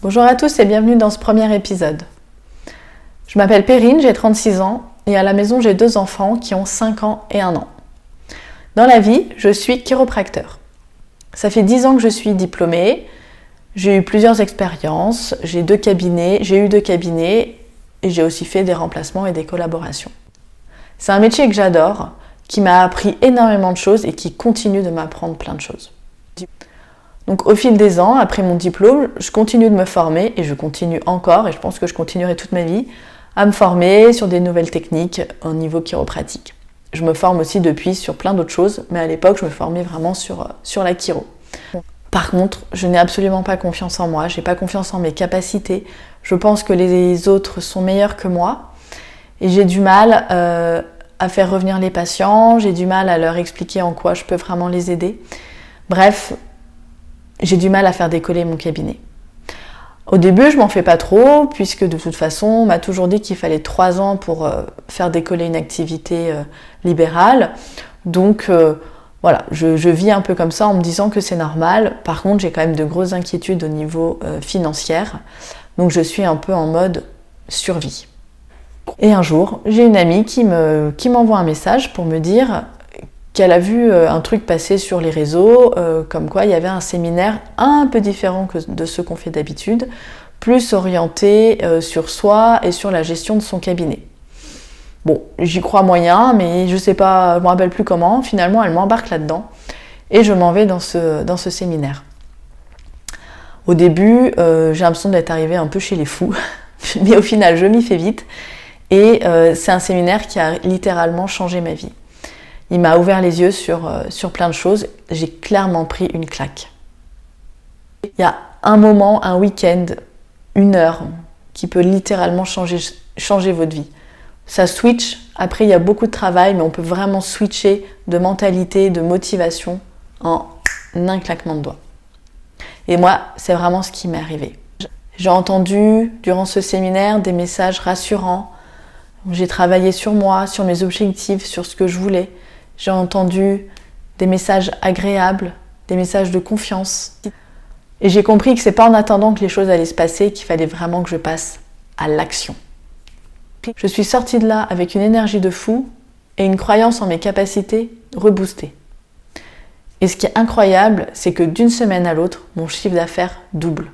Bonjour à tous et bienvenue dans ce premier épisode. Je m'appelle Perrine, j'ai 36 ans et à la maison j'ai 2 enfants qui ont 5 ans et 1 an. Dans la vie, je suis chiropracteur. Ça fait 10 ans que je suis diplômée, j'ai eu plusieurs expériences, j'ai eu 2 cabinets et j'ai aussi fait des remplacements et des collaborations. C'est un métier que j'adore, qui m'a appris énormément de choses et qui continue de m'apprendre plein de choses. Donc au fil des ans, après mon diplôme, je continue de me former et je continue encore, et je pense que je continuerai toute ma vie, à me former sur des nouvelles techniques au niveau chiropratique. Je me forme aussi depuis sur plein d'autres choses, mais à l'époque, je me formais vraiment sur la chiro. Par contre, je n'ai absolument pas confiance en moi, je n'ai pas confiance en mes capacités. Je pense que les autres sont meilleurs que moi et j'ai du mal à faire revenir les patients, j'ai du mal à leur expliquer en quoi je peux vraiment les aider. Bref, j'ai du mal à faire décoller mon cabinet. Au début, je m'en fais pas trop, puisque de toute façon, on m'a toujours dit qu'il fallait 3 ans pour faire décoller une activité libérale. Donc voilà, je vis un peu comme ça en me disant que c'est normal. Par contre, j'ai quand même de grosses inquiétudes au niveau financier. Donc je suis un peu en mode survie. Et un jour, j'ai une amie qui m'envoie un message pour me dire qu'elle a vu un truc passer sur les réseaux, comme quoi il y avait un séminaire un peu différent que de ceux qu'on fait d'habitude, plus orienté sur soi et sur la gestion de son cabinet. Bon, j'y crois moyen, mais je sais pas, je me rappelle plus comment. Finalement, elle m'embarque là-dedans et je m'en vais dans ce séminaire. Au début, j'ai l'impression d'être arrivée un peu chez les fous, mais au final, je m'y fais vite. Et c'est un séminaire qui a littéralement changé ma vie. Il m'a ouvert les yeux sur plein de choses. J'ai clairement pris une claque. Il y a un moment, un week-end, 1 heure, qui peut littéralement changer votre vie. Ça switch. Après, il y a beaucoup de travail, mais on peut vraiment switcher de mentalité, de motivation en un claquement de doigts. Et moi, c'est vraiment ce qui m'est arrivé. J'ai entendu, durant ce séminaire, des messages rassurants. J'ai travaillé sur moi, sur mes objectifs, sur ce que je voulais. J'ai entendu des messages agréables, des messages de confiance. Et j'ai compris que c'est pas en attendant que les choses allaient se passer qu'il fallait vraiment que je passe à l'action. Je suis sortie de là avec une énergie de fou et une croyance en mes capacités reboostée. Et ce qui est incroyable, c'est que d'une semaine à l'autre, mon chiffre d'affaires double.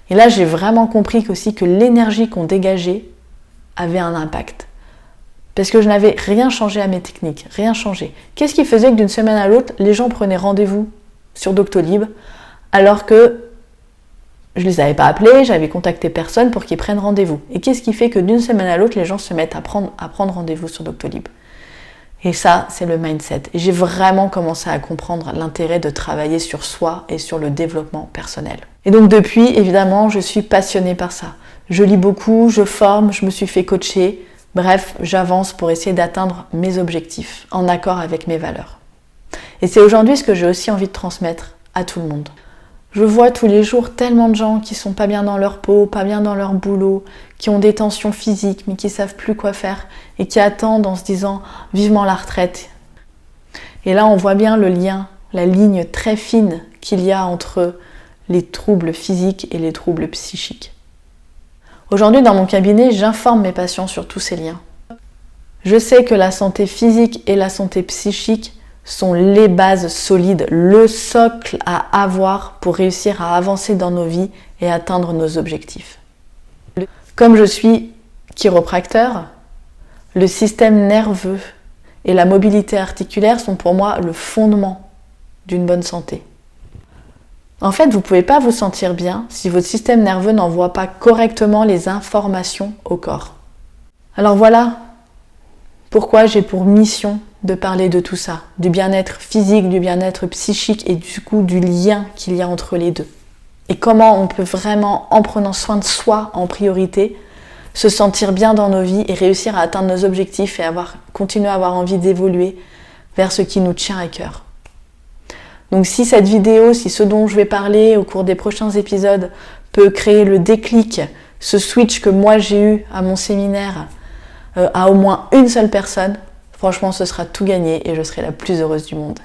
Et là, j'ai vraiment compris aussi que l'énergie qu'on dégageait avait un impact. Parce que je n'avais rien changé à mes techniques, rien changé. Qu'est-ce qui faisait que d'une semaine à l'autre, les gens prenaient rendez-vous sur Doctolib, alors que je ne les avais pas appelés, j'avais contacté personne pour qu'ils prennent rendez-vous. Et qu'est-ce qui fait que d'une semaine à l'autre, les gens se mettent à prendre rendez-vous sur Doctolib? Et ça, c'est le mindset. Et j'ai vraiment commencé à comprendre l'intérêt de travailler sur soi et sur le développement personnel. Et donc depuis, évidemment, je suis passionnée par ça. Je lis beaucoup, je forme, je me suis fait coacher. Bref, j'avance pour essayer d'atteindre mes objectifs, en accord avec mes valeurs. Et c'est aujourd'hui ce que j'ai aussi envie de transmettre à tout le monde. Je vois tous les jours tellement de gens qui sont pas bien dans leur peau, pas bien dans leur boulot, qui ont des tensions physiques, mais qui savent plus quoi faire, et qui attendent en se disant vivement la retraite. Et là, on voit bien le lien, la ligne très fine qu'il y a entre les troubles physiques et les troubles psychiques. Aujourd'hui, dans mon cabinet, j'informe mes patients sur tous ces liens. Je sais que la santé physique et la santé psychique sont les bases solides, le socle à avoir pour réussir à avancer dans nos vies et atteindre nos objectifs. Comme je suis chiropracteur, le système nerveux et la mobilité articulaire sont pour moi le fondement d'une bonne santé. En fait, vous ne pouvez pas vous sentir bien si votre système nerveux n'envoie pas correctement les informations au corps. Alors voilà pourquoi j'ai pour mission de parler de tout ça, du bien-être physique, du bien-être psychique et du coup du lien qu'il y a entre les deux. Et comment on peut vraiment, en prenant soin de soi en priorité, se sentir bien dans nos vies et réussir à atteindre nos objectifs et continuer à avoir envie d'évoluer vers ce qui nous tient à cœur. Donc si cette vidéo, si ce dont je vais parler au cours des prochains épisodes peut créer le déclic, ce switch que moi j'ai eu à mon séminaire à au moins une seule personne, franchement ce sera tout gagné et je serai la plus heureuse du monde.